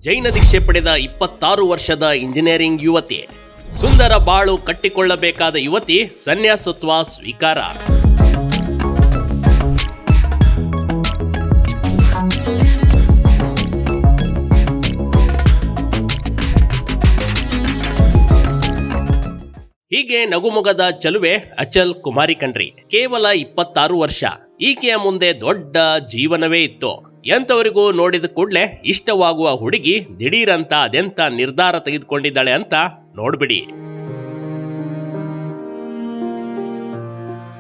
ಜೈನ ದೀಕ್ಷೆ ಪಡೆದ 26 ವರ್ಷದ ಇಂಜಿನಿಯರಿಂಗ್ ಯುವತಿ. ಸುಂದರ ಬಾಳು ಕಟ್ಟಿಕೊಳ್ಳಬೇಕಾದ ಯುವತಿ ಸನ್ಯಾಸತ್ವ ಸ್ವೀಕಾರ. ಹೀಗೆ ನಗುಮೊಗದ ಚಲುವೆ ಅಚಲ್ ಕುಮಾರಿ ಕಣ್ರಿ. ಕೇವಲ 26 ವರ್ಷ. ಈಕೆಯ ಮುಂದೆ ದೊಡ್ಡ ಜೀವನವೇ ಇತ್ತು. ಎಂತವರಿಗೂ ನೋಡಿದ ಕೂಡಲೇ ಇಷ್ಟವಾಗುವ ಹುಡುಗಿ ದಿಢೀರಂತ ಅದೆಂತ ನಿರ್ಧಾರ ತೆಗೆದುಕೊಂಡಿದ್ದಾಳೆ ಅಂತ ನೋಡ್ಬಿಡಿ.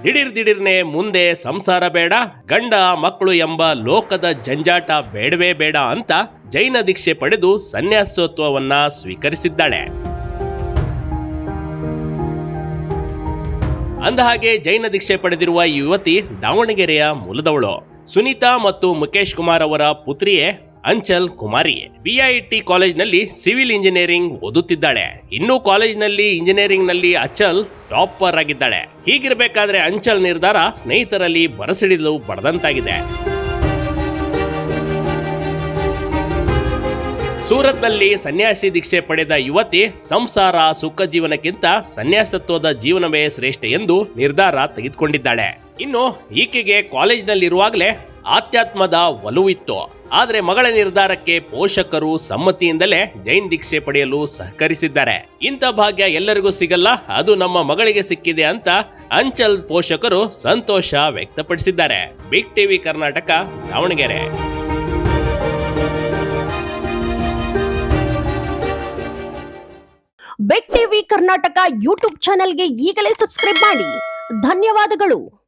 ದಿಢೀರ್ನೆ ಮುಂದೆ ಸಂಸಾರ ಬೇಡ, ಗಂಡ ಮಕ್ಕಳು ಎಂಬ ಲೋಕದ ಜಂಜಾಟ ಬೇಡವೇ ಬೇಡ ಅಂತ ಜೈನ ದೀಕ್ಷೆ ಪಡೆದು ಸನ್ಯಾಸತ್ವವನ್ನ ಸ್ವೀಕರಿಸಿದ್ದಾಳೆ. ಅಂದಹಾಗೆ ಜೈನ ದೀಕ್ಷೆ ಪಡೆದಿರುವ ಈ ಯುವತಿ ದಾವಣಗೆರೆಯ ಮೂಲದವಳು. ಸುನೀತಾ ಮತ್ತು ಮುಖೇಶ್ ಕುಮಾರ್ ಅವರ ಪುತ್ರಿಯೇ ಅಂಚಲ್ ಕುಮಾರಿ. ಬಿಐಟಿ ಕಾಲೇಜ್ನಲ್ಲಿ ಸಿವಿಲ್ ಇಂಜಿನಿಯರಿಂಗ್ ಓದುತ್ತಿದ್ದಾಳೆ. ಇನ್ನು ಕಾಲೇಜ್ನಲ್ಲಿ ಇಂಜಿನಿಯರಿಂಗ್ ನಲ್ಲಿ ಅಚಲ್ ಟಾಪರ್ ಆಗಿದ್ದಾಳೆ. ಹೀಗಿರಬೇಕಾದ್ರೆ ಅಂಚಲ್ ನಿರ್ಧಾರ ಸ್ನೇಹಿತರಲ್ಲಿ ಬರಸಿಡಿಲು ಬಡದಂತಾಗಿದೆ. ಸೂರತ್ನಲ್ಲಿ ಸನ್ಯಾಸಿ ದೀಕ್ಷೆ ಪಡೆದ ಯುವತಿ ಸಂಸಾರ ಸುಖ ಜೀವನಕ್ಕಿಂತ ಸನ್ಯಾಸತ್ವದ ಜೀವನವೇ ಶ್ರೇಷ್ಠ ಎಂದು ನಿರ್ಧಾರ ತೆಗೆದುಕೊಂಡಿದ್ದಾಳೆ. ಇನ್ನು ಈಕೆಗೆ ಕಾಲೇಜ್ನಲ್ಲಿರುವಾಗಲೇ ಆಧ್ಯಾತ್ಮದ ಒಲವು ಇತ್ತು. ಆದರೆ ಮಗಳ ನಿರ್ಧಾರಕ್ಕೆ ಪೋಷಕರು ಸಮ್ಮತಿಯಿಂದಲೇ ಜೈನ್ ದೀಕ್ಷೆ ಪಡೆಯಲು ಸಹಕರಿಸಿದ್ದಾರೆ. ಇಂಥ ಭಾಗ್ಯ ಎಲ್ಲರಿಗೂ ಸಿಗಲ್ಲ, ಅದು ನಮ್ಮ ಮಗಳಿಗೆ ಸಿಕ್ಕಿದೆ ಅಂತ ಅಂಚಲ್ ಪೋಷಕರು ಸಂತೋಷ ವ್ಯಕ್ತಪಡಿಸಿದ್ದಾರೆ. Big TV Karnataka, Davanagere. Big TV Karnataka YouTube ಚಾನೆಲ್ಗೆ ಈಗಲೇ ಸಬ್ಸ್ಕ್ರೈಬ್ ಮಾಡಿ. ಧನ್ಯವಾದಗಳು.